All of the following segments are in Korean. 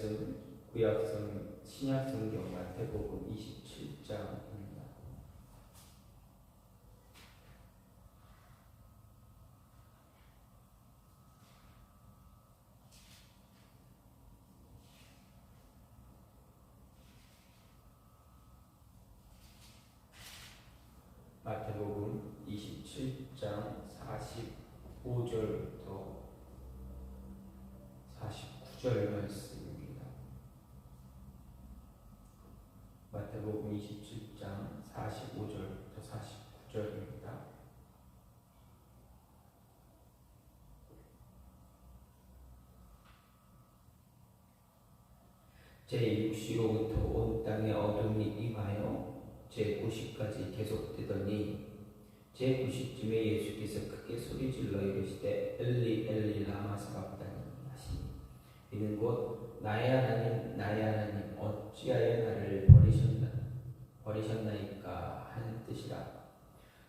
말씀 구약성 신약성경 마태복음 27장입니다. 마태복음 27장 45절부터 49절 말씀입니다. 마태복음 27장 45절부터 49절입니다. 제6시로부터 온 땅에 어둠이 임하여 제9시까지 계속되더니 제9시쯤에 예수께서 크게 소리질러 이르시되 엘리 엘리 라마 사박다니 하시니 이는 곧 나의 하나님 나의 하나님 어찌하여 나를 버리셨나이까 하는 뜻이라.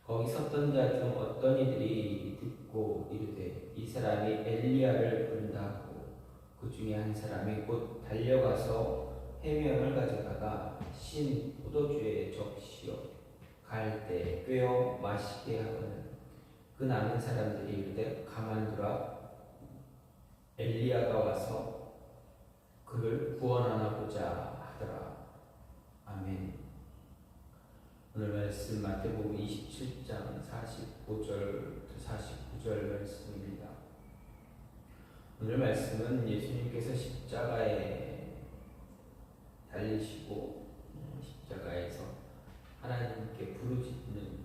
거기 섰던 자 중 어떤 이들이 듣고 이르되 이 사람이 엘리야를 부른다 하고 그 중에 한 사람이 곧 달려가서 해면을 가져다가 신 포도주에 적시어 갈 때 꿰어 마시게 하거늘 그 나는 사람들이 이르되 가만두라 엘리야가 와서 그를 구원하나 보자 하더라. 아멘. 오늘 말씀 마태복음 27장 45절부터 49절 말씀입니다. 오늘 말씀은 예수님께서 십자가에 달리시고 십자가에서 하나님께 부르짖는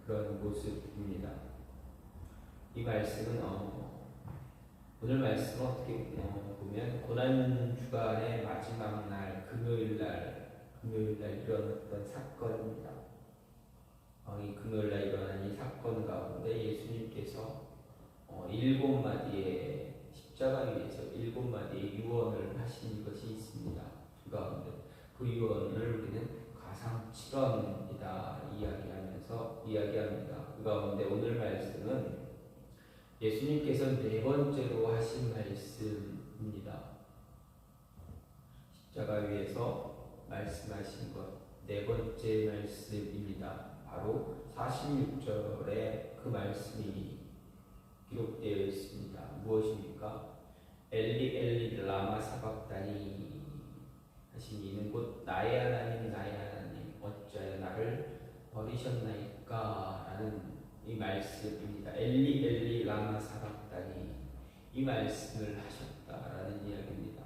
그런 모습입니다. 이 말씀은 오늘 말씀은 어떻게 보면 고난주간의 마지막 날 금요일날 일어났던 사건입니다. 이 금요일날 일어난 이 사건 가운데 예수님께서 7마디의 십자가 위에서 7마디의 유언을 하신 것이 있습니다. 그 가운데 그 유언을 우리는 가상칠언이다 이야기합니다. 그 가운데 오늘 말씀은 예수님께서 네 번째로 하신 말씀입니다. 십자가 위에서 말씀하신 것 네 번째 말씀입니다. 바로 46절에 그 말씀이 기록되어 있습니다. 무엇입니까? 엘리 엘리 라마 사박다니 하시니 이는 곧 나의 하나님 나의 하나님 어찌하여 나를 버리셨나이까 라는 이 말씀입니다. 엘리 엘리 라마 사박다니 이 말씀을 하셨다라는 이야기입니다.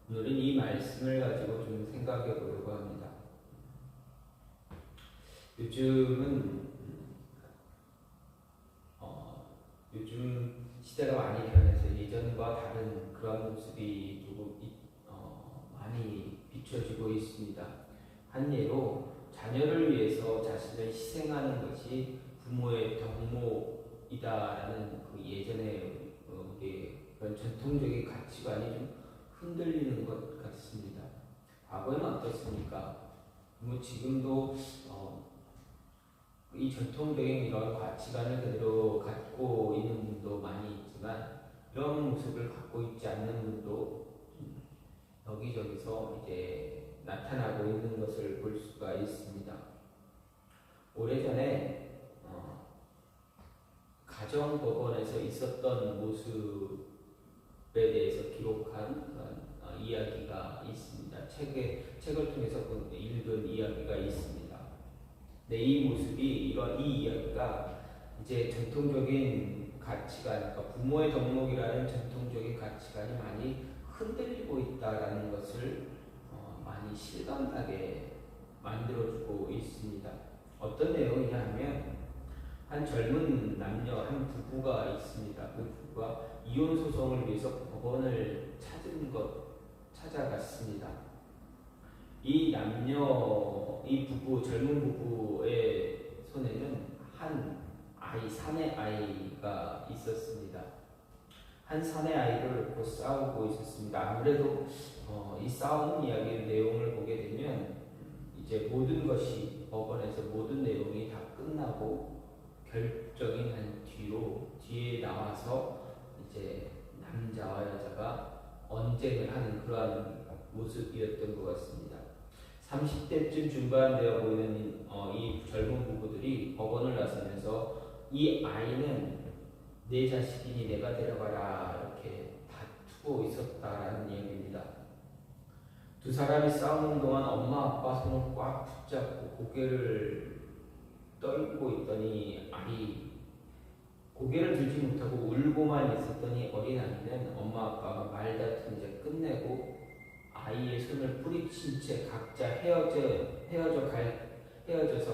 오늘은 이 말씀을 가지고 좀 생각해 보려고 합니다. 요즘 시대가 많이 변해서 예전과 다른 그런 모습이 조금 많이 비춰지고 있습니다. 한 예로 자녀를 위해서 자신을 희생하는 것이 부모의 덕목이다라는 그 예전의 그런 전통적인 가치관이 좀 흔들리는 것 같습니다. 과거에는 어떻습니까? 지금도 이 전통적인 이런 가치관을 그대로 갖고 있는 분도 많이 있지만 이런 모습을 갖고 있지 않는 분도 여기저기서 이제 나타나고 있는 것을 볼 수가 있습니다. 오래전에 가정법원에서 있었던 모습에 대해서 기록한 이야기가 있습니다. 책을 통해서 읽은 이야기가 있습니다. 네, 이 모습이 이 이야기가 이제 전통적인 가치관, 그러니까 부모의 덕목이라는 전통적인 가치관이 많이 흔들리고 있다라는 것을 많이 실감나게 만들어주고 있습니다. 어떤 내용이냐 하면 한 젊은 남녀 한 부부가 있습니다. 그 부부가 이혼 소송을 위해서 법원을 찾아갔습니다. 이 젊은 부부의 손에는 사내 아이가 있었습니다. 한 사내 아이를 놓고 싸우고 있었습니다. 아무래도 이 싸우는 이야기의 내용을 보게 되면 이제 모든 것이 법원에서 모든 내용이 다 끝나고 결정이 난 뒤에 나와서 이제 남자와 여자가 경쟁을 하는 그러한 모습이었던 것 같습니다. 30대쯤 중반되어 보이는 이 젊은 부부들이 법원을 나서면서 이 아이는 내 자식이니 내가 데려가라 이렇게 다투고 있었다라는 이야기입니다. 두 사람이 싸우는 동안 엄마 아빠 손을 꽉 붙잡고 고개를 떨고 있더니 아이 고개를 들지 못하고 울고만 있었더니 어린아이는 엄마 아빠가 말다툼 이제 끝내고 아이의 손을 뿌리친 채 각자 헤어져서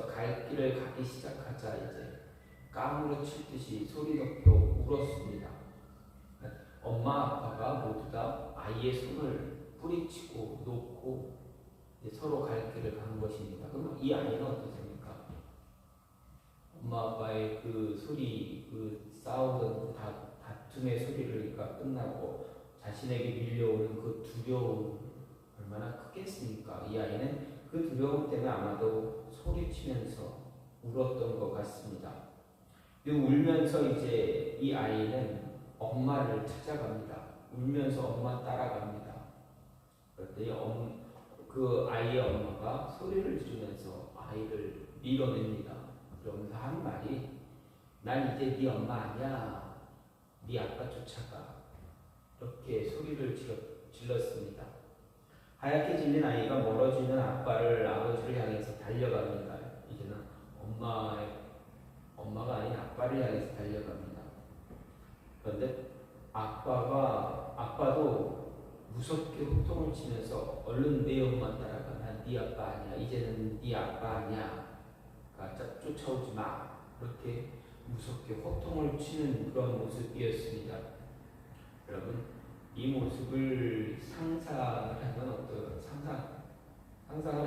갈 길을 가기 시작하자 이제 까무러칠 듯이 소리 높여 울었습니다. 엄마 아빠가 모두 다 아이의 손을 뿌리치고 놓고 서로 갈 길을 간 것입니다. 그럼 이 아이는 어떻습니까? 엄마 아빠의 그 소리, 그 싸우던 다툼의 소리가 끝나고 자신에게 밀려오는 그 두려움 얼마나 크겠습니까? 이 아이는 그 두려움 때문에 아마도 소리치면서 울었던 것 같습니다. 그리고 울면서 이제 이 아이는 엄마를 찾아갑니다. 울면서 엄마 따라갑니다. 그랬더니 그 아이의 엄마가 소리를 지르면서 아이를 밀어냅니다. 그러면서 한 말이 난 이제 네 엄마 아니야. 네 아빠 쫓아가. 이렇게 소리를 질렀습니다. 하얗게 질린 아이가 멀어지는 아버지를 향해서 달려갑니다. 이제는 엄마가 아닌 아빠를 향해서 달려갑니다. 그런데 아빠도 무섭게 호통을 치면서 얼른 내 엄마 따라가. 난 네 아빠 아니야. 이제는 네 아빠 아니야. 쫓아오지 마. 그렇게 무섭게 호통을 치는 그런 모습이었습니다. 여러분, 이 모습을 상상을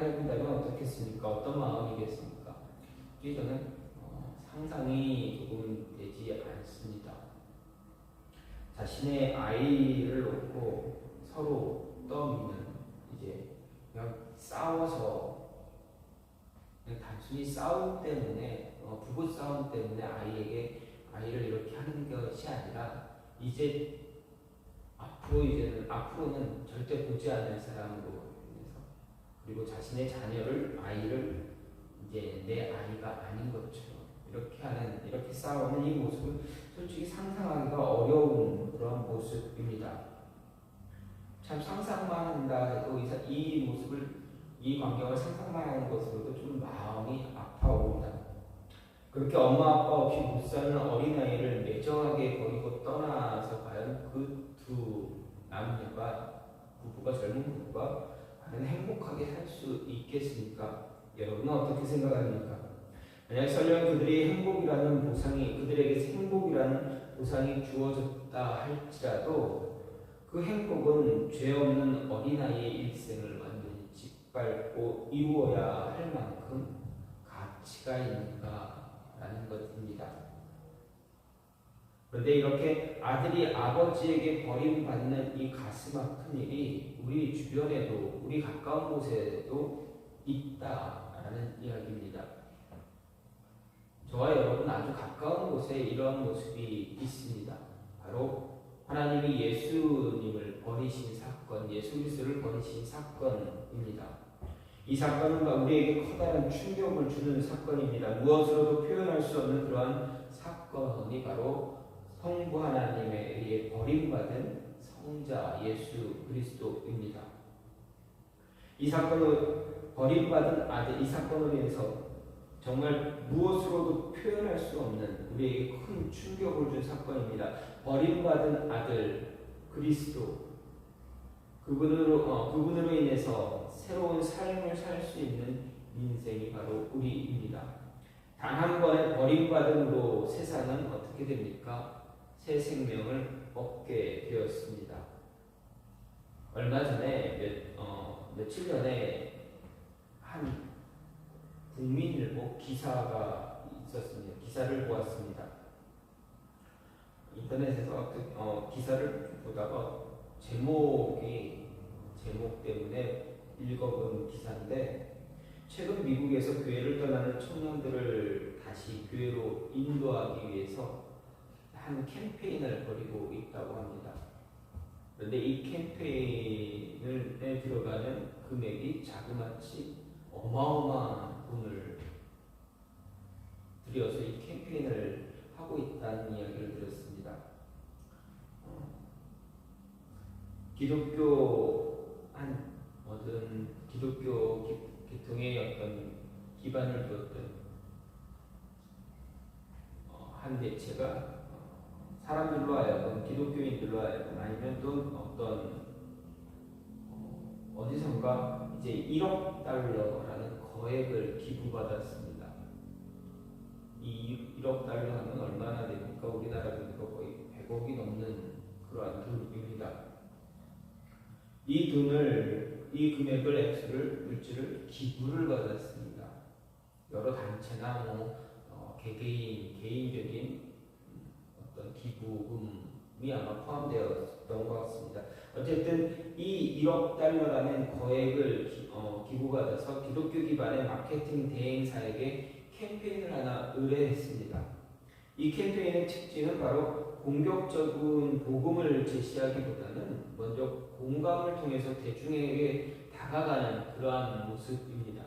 해본다면 어떻겠습니까? 어떤 마음이겠습니까? 저는 상상이 조금 되지 않습니다. 자신의 아이를 놓고 서로 떠미는 이제 그냥 싸워서 그냥 단순히 싸움 때문에 부부 싸움 때문에 아이를 이렇게 하는 것이 아니라 앞으로는 절대 보지 않을 사람으로 인해서 그리고 자신의 아이를 이제 내 아이가 아닌 것처럼 이렇게 싸우는 이 모습은 솔직히 상상하기가 어려운 그런 모습입니다. 참 상상만 한다 해도 이 광경을 상상만 하는 것으로도 좀 마음이 아파옵니다. 그렇게 엄마 아빠 없이 못 사는 어린아이를 매정하게 버리고 떠나서 과연 그 두 젊은 부부가 과연 행복하게 살 수 있겠습니까? 여러분은 어떻게 생각합니까? 만약 설령 그들에게 행복이라는 보상이 주어졌다 할지라도 그 행복은 죄 없는 어린아이의 일생을 완전히 짓밟고 이루어야 할 만큼 가치가 있는가라는 것입니다. 그런데 이렇게 아들이 아버지에게 버림받는 이 가슴 아픈 일이 우리 주변에도 우리 가까운 곳에도 있다라는 이야기입니다. 저와 여러분 아주 가까운 곳에 이러한 모습이 있습니다. 바로 하나님이 예수님을 버리신 사건, 예수 그리스도를 버리신 사건입니다. 이 사건은 우리에게 커다란 충격을 주는 사건입니다. 무엇으로도 표현할 수 없는 그러한 사건이 바로 성부 하나님에 의해 버림받은 성자 예수 그리스도입니다. 이 사건을 버림받은 아들, 이 사건으로 인해서 정말 무엇으로도 표현할 수 없는 우리에게 큰 충격을 준 사건입니다. 버림받은 아들 그리스도, 그분으로 인해서 새로운 삶을 살 수 있는 인생이 바로 우리입니다. 단 한 번의 버림받음으로 세상은 어떻게 됩니까? 새 생명을 얻게 되었습니다. 얼마 전에 며칠 전에 한 국민일보 기사가 있었습니다. 기사를 보았습니다. 인터넷에서 기사를 보다가 제목 때문에 읽어본 기사인데, 최근 미국에서 교회를 떠나는 청년들을 다시 교회로 인도하기 위해서 한 캠페인을 벌이고 있다고 합니다. 그런데 이 캠페인에 들어가는 금액이 자그마치 어마어마한 돈을 들여서 이 캠페인을 하고 있다는 이야기를 들었습니다. 기독교 계통의 어떤 기반을 두었던 한 매체가 사람들로 하여금, 기독교인들로 하여금, 아니면 또 어떤 어디선가 이제 1억 달러라는 거액을 기부받았습니다. 이 1억 달러 하면 얼마나 됩니까? 우리나라 돈으로 거의 100억이 넘는 그러한 돈입니다. 이 금액을, 액수를, 물질을 기부를 받았습니다. 여러 단체나 개인적인 어떤 기부금이 아마 포함되었던 것 같습니다. 어쨌든 이 1억 달러라는 거액을 기부받아서 기독교 기반의 마케팅 대행사에게 캠페인을 하나 의뢰했습니다. 이 캠페인의 특징은 바로 공격적인 복음을 제시하기보다는 먼저 공감을 통해서 대중에게 다가가는 그러한 모습입니다.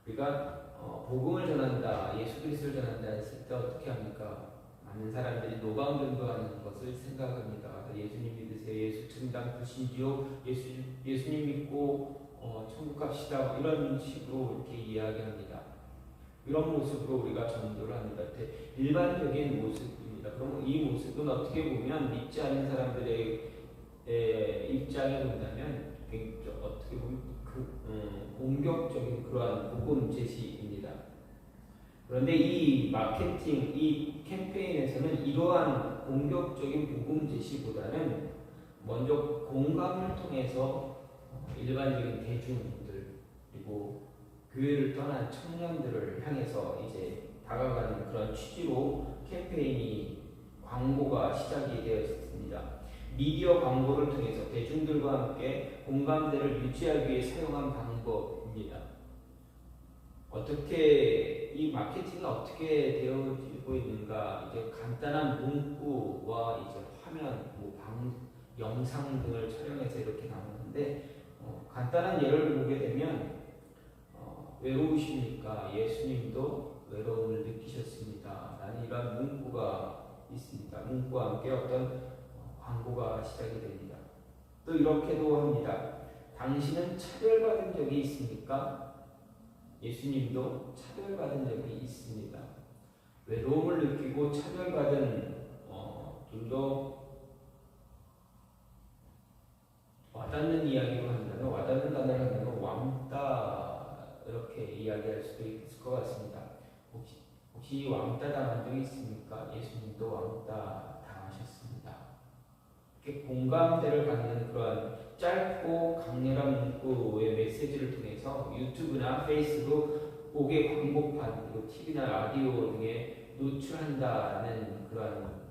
우리가 복음을 전한다, 예수 그리스도를 전한다 했을 때 어떻게 합니까? 많은 사람들이 노방전도하는 것을 생각합니다. 예수님 믿으세요. 예수 천당 부신지요. 예수님 믿고 천국 갑시다. 이런 식으로 이렇게 이야기합니다. 이런 모습으로 우리가 전도를 합니다. 일반적인 모습입니다. 그럼 이 모습은 어떻게 보면 믿지 않는 사람들의 입장에 본다면 어떻게 보면 공격적인 그러한 복음 제시입니다. 그런데 이 마케팅, 이 캠페인에서는 이러한 공격적인 복음 제시보다는 먼저 공감을 통해서 일반적인 대중들 그리고 교회를 떠난 청년들을 향해서 이제 다가가는 그런 취지로 캠페인이 광고가 시작이 되었습니다. 미디어 광고를 통해서 대중들과 함께 공감대를 유지하기 위해 사용한 방법입니다. 어떻게 이 마케팅이 어떻게 되어지고 있는가? 이제 간단한 문구와 이제 화면, 영상 등을 촬영해서 이렇게 나오는데 간단한 예를 보게 되면 외로우십니까? 예수님도 외로움을 느끼셨습니다. 라는 이런 문구가 있습니다. 문구와 함께 어떤 광고가 시작이 됩니다. 또 이렇게도 합니다. 당신은 차별받은 적이 있습니까? 예수님도 차별받은 적이 있습니다. 외로움을 느끼고 차별받은 좀 더 와닿는 이야기로 한다면, 와닿는 단어를 한다면 왕따 이렇게 이야기할 수도 있을 것 같습니다. 혹시 왕따 당한 적이 있습니까? 예수님도 왕따 당하셨습니다. 이렇게 공감대를 갖는 그런 짧고 강렬한 문구의 메시지를 통해서 유튜브나 페이스북의 광고판 그리고 TV나 라디오 등에 노출한다는 그런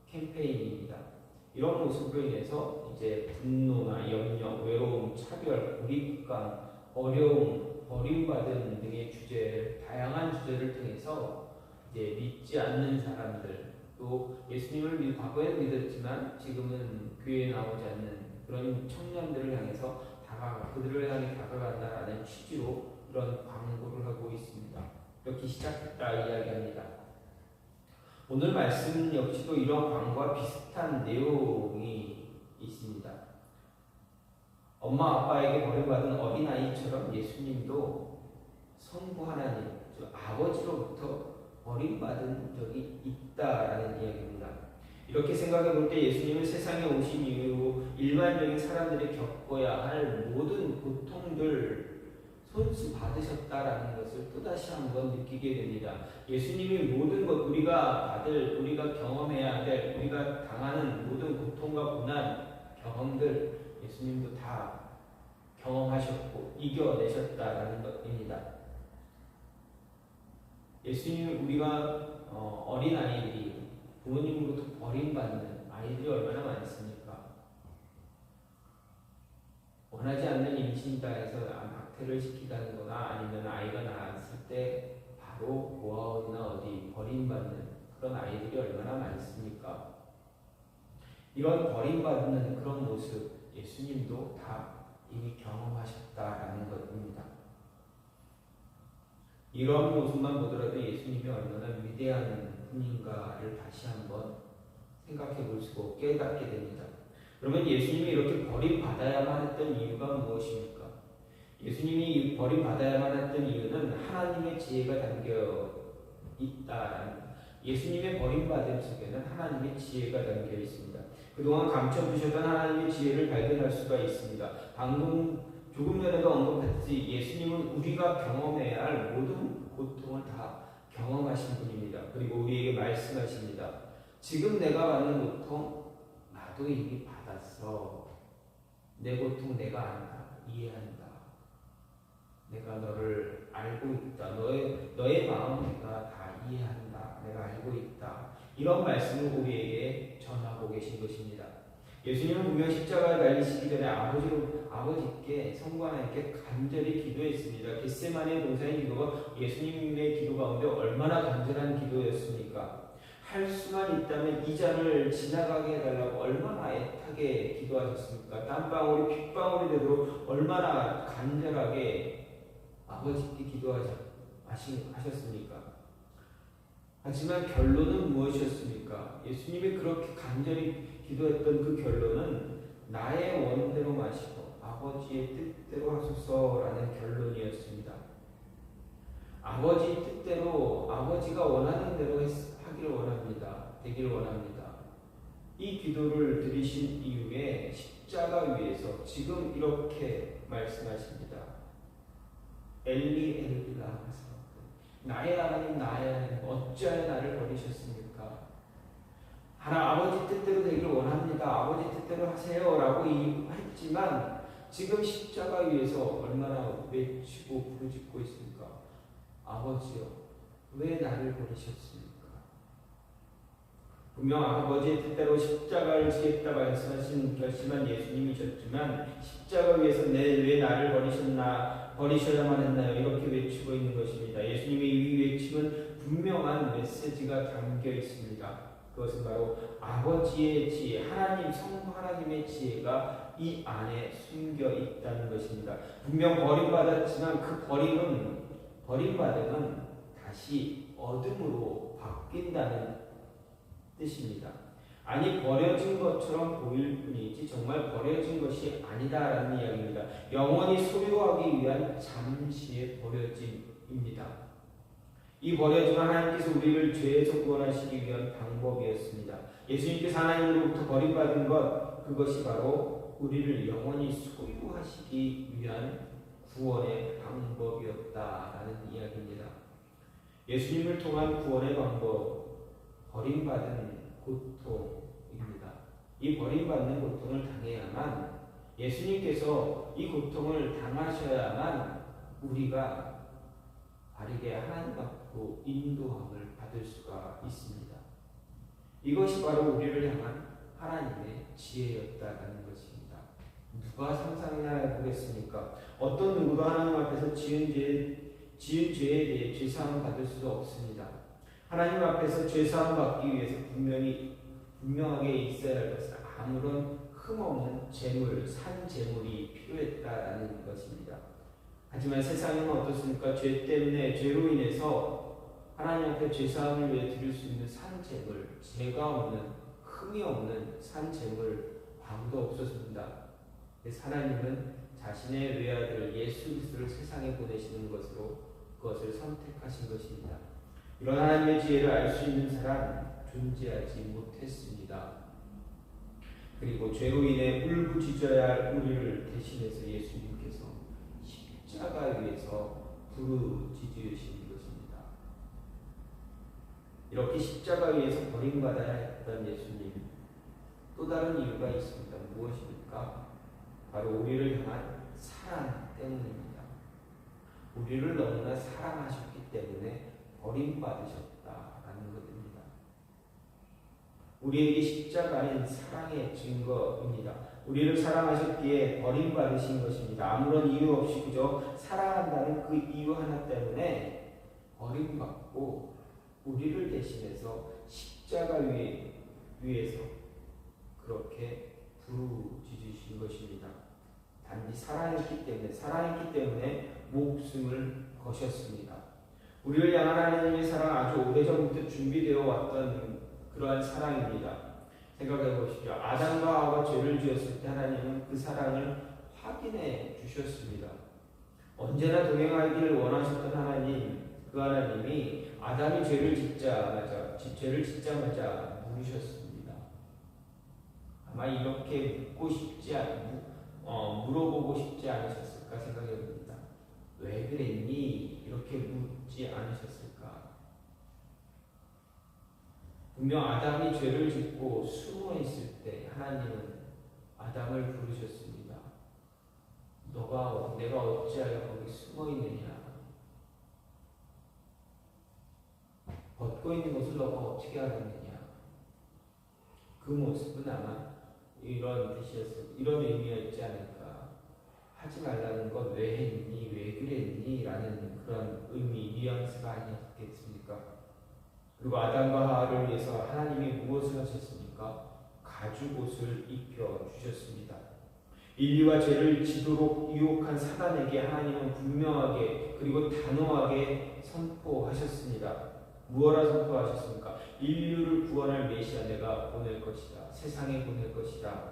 캠페인입니다. 이런 모습으로 인해서 이제 분노나 염려, 외로움, 차별, 고립감, 어려움, 버림받은 등의 다양한 주제를 통해서 이제 믿지 않는 사람들, 또 예수님을 과거에 믿었지만 지금은 교회에 나오지 않는 그런 청년들을 향해서 그들을 향해 다가간다라는 취지로 이런 광고를 하고 있습니다. 이렇게 시작했다 이야기합니다. 오늘 말씀 역시도 이런 광고와 비슷한 내용이 있습니다. 엄마 아빠에게 버림받은 어린아이처럼 예수님도 성부 하나님, 즉 아버지로부터 버림받은 적이 있다라는 이야기입니다. 이렇게 생각해 볼 때 예수님은 세상에 오신 이후로 일반적인 사람들이 겪어야 할 모든 고통들 손수 받으셨다라는 것을 또다시 한번 느끼게 됩니다. 예수님이 모든 것, 우리가 경험해야 될, 우리가 당하는 모든 고통과 고난, 경험들 예수님도 다 경험하셨고 이겨내셨다라는 것입니다. 예수님, 우리가 어린아이들이 부모님으로부터 버림받는 아이들이 얼마나 많습니까? 원하지 않는 임신이다 해서 박태를 시키다는 거나 아니면 아이가 낳았을 때 바로 고아원이나 어디 버림받는 그런 아이들이 얼마나 많습니까? 이런 버림받는 그런 모습 예수님도 다 이미 경험하셨다라는 것입니다. 이런 모습만 보더라도 예수님이 얼마나 위대한 분인가를 다시 한번 생각해 볼 수 있고 깨닫게 됩니다. 그러면 예수님이 이렇게 버림받아야만 했던 이유가 무엇입니까? 예수님이 버림받아야만 했던 이유는 하나님의 지혜가 담겨 있다라는, 예수님의 버림받음 속에는 하나님의 지혜가 담겨 있습니다. 그동안 감춰두셨던 하나님의 지혜를 발견할 수가 있습니다. 방금 조금 전에도 언급했듯이 예수님은 우리가 경험해야 할 모든 고통을 다 경험하신 분입니다. 그리고 우리에게 말씀하십니다. 지금 내가 받는 고통 나도 이미 받았어. 내 고통 내가 안다. 이해한다. 내가 너를 알고 있다. 너의 마음 내가 다 이해한다. 내가 알고 있다. 이런 말씀을 우리에게 전하고 계신 것입니다. 예수님은 분명 십자가에 달리시기 전에 아버지께 성부 하나님께 간절히 기도했습니다. 겟세마네 동산의 기도가 예수님의 기도 가운데 얼마나 간절한 기도였습니까? 할 수만 있다면 이 잔을 지나가게 해달라고 얼마나 애타게 기도하셨습니까? 땀방울이 핏방울이 되도록 얼마나 간절하게 아버지께 기도하셨습니까? 하지만 결론은 무엇이었습니까? 예수님이 그렇게 간절히 기도했던 그 결론은 나의 원대로 마시고 아버지의 뜻대로 하소서라는 결론이었습니다. 아버지 뜻대로, 아버지가 원하는 대로 하기를 원합니다. 되기를 원합니다. 이 기도를 드리신 이후에 십자가 위에서 지금 이렇게 말씀하십니다. 엘리 엘리 라마 사박다니, 나의 하나님 나의 하나님 어찌하여 나를 버리셨습니까? 아버지 뜻대로 되기를 원합니다. 아버지 뜻대로 하세요 라고 했지만 지금 십자가 위에서 얼마나 외치고 부르짖고 있습니까? 아버지여, 왜 나를 버리셨습니까? 분명 아버지의 뜻대로 십자가를 지겠다 말씀하신 결심한 예수님이셨지만 십자가 위에서 왜 나를 버리셔야만 했나요? 이렇게 외치고 있는 것입니다. 예수님의 이 외침은 분명한 메시지가 담겨 있습니다. 그것은 바로 아버지의 지혜, 성부 하나님의 지혜가 이 안에 숨겨 있다는 것입니다. 분명 버림받았지만 그 버림받음은 다시 어둠으로 바뀐다는 뜻입니다. 아니, 버려진 것처럼 보일 뿐이지 정말 버려진 것이 아니다라는 이야기입니다. 영원히 소유하기 위한 잠시의 버려짐입니다. 이 버려짐은 하나님께서 우리를 죄에서 구원하시기 위한 방법이었습니다. 예수님께서 하나님으로부터 버림받은 그것이 바로 우리를 영원히 소유하시기 위한 구원의 방법이었다라는 이야기입니다. 예수님을 통한 구원의 방법, 버림받은 고통입니다. 이 버림받는 고통을 당해야만, 예수님께서 이 고통을 당하셔야만 우리가 바르게 하나님 앞으로 인도함을 받을 수가 있습니다. 이것이 바로 우리를 향한 하나님의 지혜였다는 것입니다. 누가 상상이나 해보겠습니까? 어떤 누구도 하나님 앞에서 지은 죄에 대해 죄사함 받을 수 없습니다. 하나님 앞에서 죄사함 받기 위해서 분명하게 있어야 할 것은 아무런 흠없는 재물, 산 재물이 필요했다라는 것입니다. 하지만 세상은 어떻습니까? 죄 때문에, 죄로 인해서 하나님 앞에 죄사함을 위해 드릴 수 있는 산 재물, 죄가 없는, 흠이 없는 산 재물 아무도 없었습니다. 그래서 하나님은 자신의 외아들 예수 그리스도를 세상에 보내시는 것으로 그것을 선택하신 것입니다. 이런 하나님의 지혜를 알 수 있는 사람 존재하지 못했습니다. 그리고 죄로 인해 울부짖어야 할 우리를 대신해서 예수님께서 십자가 위에서 부르짖으신 것입니다. 이렇게 십자가 위에서 버림받아야 했던 예수님, 또 다른 이유가 있습니다. 무엇입니까? 바로 우리를 향한 사랑 때문입니다. 우리를 너무나 사랑하셨기 때문에 버림받으셨다라는 것입니다. 우리에게 십자가는 사랑의 증거입니다. 우리를 사랑하셨기에 버림받으신 것입니다. 아무런 이유 없이 그저 사랑한다는 그 이유 하나 때문에 버림받고 우리를 대신해서 십자가 위에서 그렇게 부르짖으신 것입니다. 단지 사랑했기 때문에 목숨을 거셨습니다. 우리를 향한 하나님의 사랑 아주 오래전부터 준비되어 왔던 그러한 사랑입니다. 생각해 보십시오. 아담과 하와가 죄를 지었을 때 하나님은 그 사랑을 확인해 주셨습니다. 언제나 동행하기를 원하셨던 하나님, 그 하나님이 아담이 죄를 짓자마자 물으셨습니다. 아마 이렇게 물어보고 싶지 않으셨을까 생각해 봅니다. 왜 그랬니? 이렇게 묻지 않으셨을까? 분명 아담이 죄를 짓고 숨어 있을 때 하나님은 아담을 부르셨습니다. 내가 어찌하여 거기 숨어 있느냐? 벗고 있는 것을 너가 어떻게 알았느냐? 그 모습은 아마 이런 의미였지 않을까? 하지 말라는 것 왜 했니? 왜 그랬니? 라는 그런 뉘앙스가 아니었겠습니까? 그리고 아담과 하와를 위해서 하나님이 무엇을 하셨습니까? 가죽옷을 입혀 주셨습니다. 인류와 죄를 지도록 유혹한 사단에게 하나님은 분명하게 그리고 단호하게 선포하셨습니다. 무엇라 선포하셨습니까? 인류를 구원할 메시아 내가 보낼 것이다. 세상에 보낼 것이다.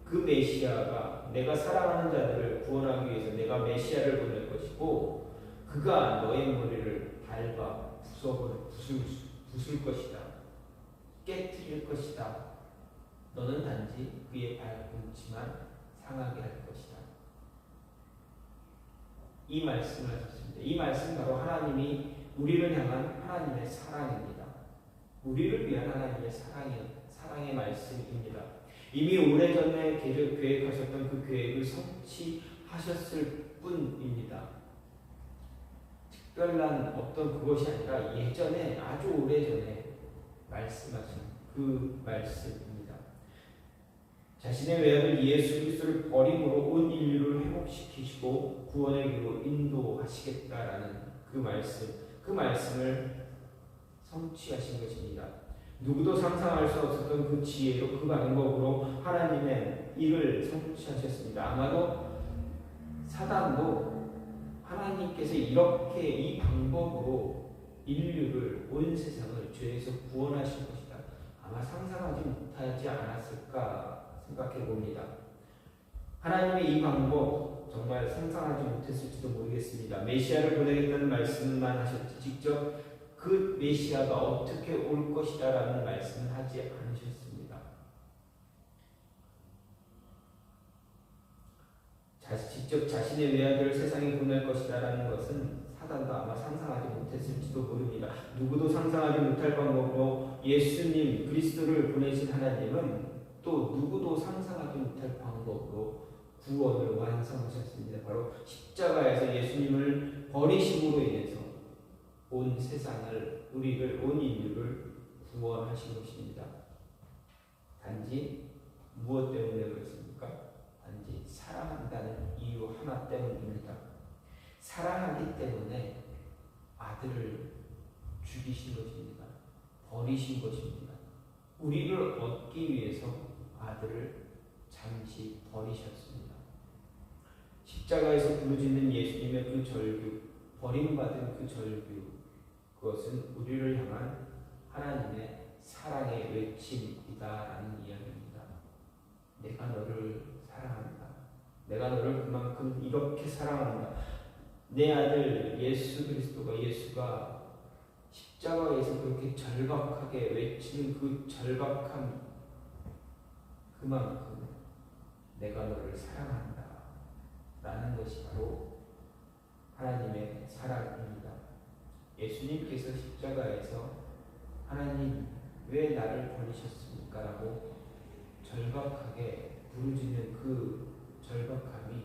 그 메시아가 내가 사랑하는 자들을 구원하기 위해서 내가 메시아를 보낼 것이고 그가 너의 머리를 밟아 부술 것이다. 깨뜨릴 것이다. 너는 단지 그의 발꿈치만 상하게 할 것이다. 이 말씀을 하셨습니다. 이 말씀 바로 하나님이 우리를 향한 하나님의 사랑입니다. 우리를 위한 하나님의 사랑의 말씀입니다. 이미 오래전에 계획하셨던 그 계획을 성취하셨을 뿐입니다. 특별한 어떤 그것이 아니라 예전에 아주 오래전에 말씀하신 그 말씀입니다. 자신의 외아들 예수 그리스도를 버림으로 온 인류를 회복시키시고 구원의 길로 인도하시겠다라는 그 말씀을 성취하신 것입니다. 누구도 상상할 수 없었던 그 지혜로 그 방법으로 하나님의 일을 성취하셨습니다. 아마도 사단도 하나님께서 이렇게 이 방법으로 인류를 온 세상을 죄에서 구원하신 것이다. 아마 상상하지 못하지 않았을까 생각해 봅니다. 하나님의 이 방법 정말 상상하지 못했을지도 모르겠습니다. 메시아를 보내겠다는 말씀만 하셨지 직접 그 메시아가 어떻게 올 것이다 라는 말씀은 하지 않으셨습니다. 직접 자신의 외아들을 세상에 보낼 것이다 라는 것은 사단도 아마 상상하지 못했을지도 모릅니다. 누구도 상상하지 못할 방법으로 예수님 그리스도를 보내신 하나님은 또 누구도 상상하지 못할 방법으로 구원을 완성하셨습니다. 바로 십자가에서 예수님을 버리심으로 인해서 온 세상을 온 인류를 구원하신 것입니다. 단지 무엇 때문에 그렇습니까? 단지 사랑한다는 이유 하나 때문입니다. 사랑하기 때문에 아들을 죽이신 것입니다. 버리신 것입니다. 우리를 얻기 위해서 아들을 잠시 버리셨습니다. 십자가에서 부르짖는 예수님의 그 절규, 버림받은 그 절규, 그것은 우리를 향한 하나님의 사랑의 외침이다라는 이야기입니다. 내가 너를 사랑한다. 내가 너를 그만큼 이렇게 사랑한다. 내 아들 예수가 십자가에서 그렇게 절박하게 외치는 그 절박함, 그만큼 내가 너를 사랑한다 라는 것이 바로 하나님의 사랑입니다. 예수님께서 십자가에서 하나님 왜 나를 버리셨습니까? 라고 절박하게 부르짖는 그 절박함이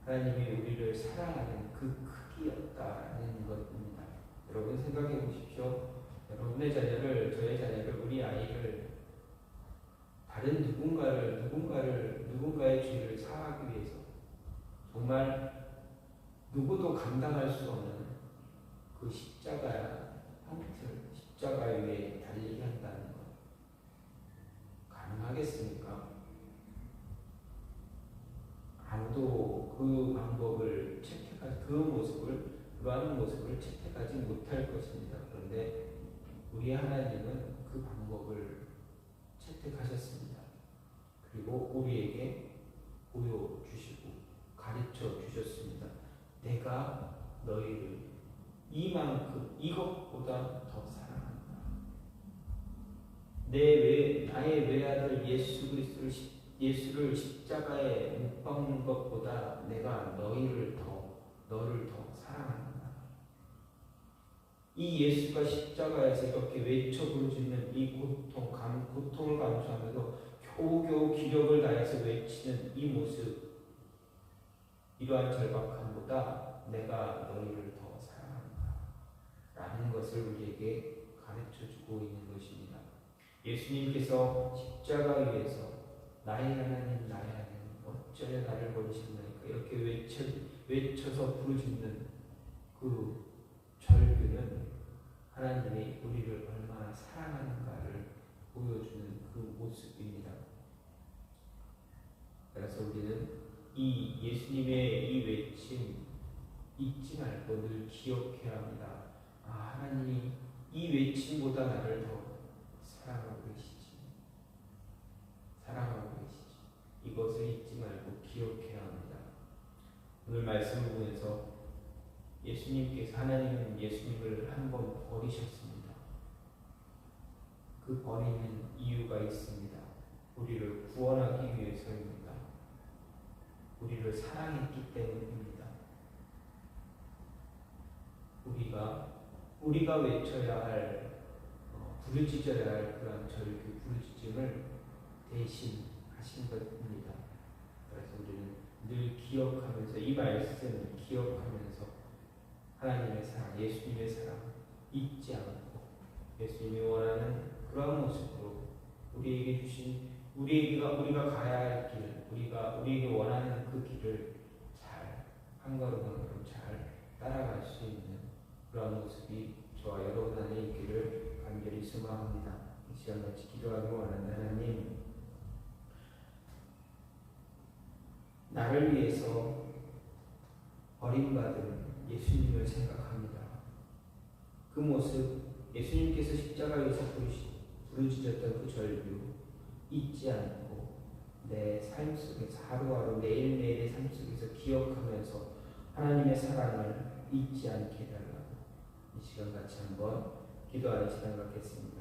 하나님이 우리를 사랑하는 그 크기였다는 것입니다. 여러분 생각해 보십시오. 여러분의 자녀를, 저의 자녀를, 우리 아이를 다른 누군가의 죄를 사하기 위해서 정말 누구도 감당할 수 없는 그 십자가 위에 달리게 한다는 것. 가능하겠습니까? 아무도 그 방법을 채택하지, 그러한 모습을 채택하지 못할 것입니다. 그런데 우리 하나님은 그 방법을 채택하셨습니다. 그리고 우리에게 보여주시고 가르쳐 주셨습니다. 내가 너희를 이것보다 더 사랑한다. 나의 외아들 예수를 십자가에 못 박는 것보다 내가 너를 더 사랑한다. 이 예수가 십자가에서 이렇게 외쳐 부르짖는 이 고통을 감수하면서 겨우겨우 기력을 다해서 외치는 이 모습, 이러한 절박함보다 내가 너희를 더 사랑한다 라는 것을 우리에게 가르쳐주고 있는 것입니다. 예수님께서 십자가 위에서 나의 하나님 어찌하여 나를 버리셨나이까 이렇게 외쳐서 부르짖는 그 절규는 하나님이 우리를 얼마나 사랑하는가를 보여주는 그 모습입니다. 그래서 우리는 이 예수님의 이 외침 잊지 말고 늘 기억해야 합니다. 하나님이 이 외침보다 나를 더 사랑하고 계시지. 이것을 잊지 말고 기억해야 합니다. 오늘 말씀을 보면서 하나님은 예수님을 한번 버리셨습니다. 그 버리는 이유가 있습니다. 우리를 구원하기 위해서입니다. 우리를 사랑했기 때문입니다. 우리가 외쳐야 할, 부르짖어야 할 그런 절규, 부르짖음을 대신 하신 것입니다. 그래서 우리는 늘 기억하면서, 이 말씀을 기억하면서 하나님의 사랑, 예수님의 사랑 잊지 않고 예수님이 원하는 그런 모습으로 우리에게 주신 우리가 가야 할 길, 우리에게 원하는 그 길을 한 걸음 한 걸음 잘 따라갈 수 있는 그런 모습이 저와 여러분 안에 있기를 간절히 소망합니다. 이 시간 같이 기도하기 원하는 하나님, 나를 위해서 버림받은 예수님을 생각합니다. 그 모습, 예수님께서 십자가에서 부르짖었던 그 절규 잊지 않고 내 삶 속에서 하루하루 매일매일의 삶 속에서 기억하면서 하나님의 사랑을 잊지 않게 해달라고 이 시간 같이 한번 기도하는 시간 갖겠습니다.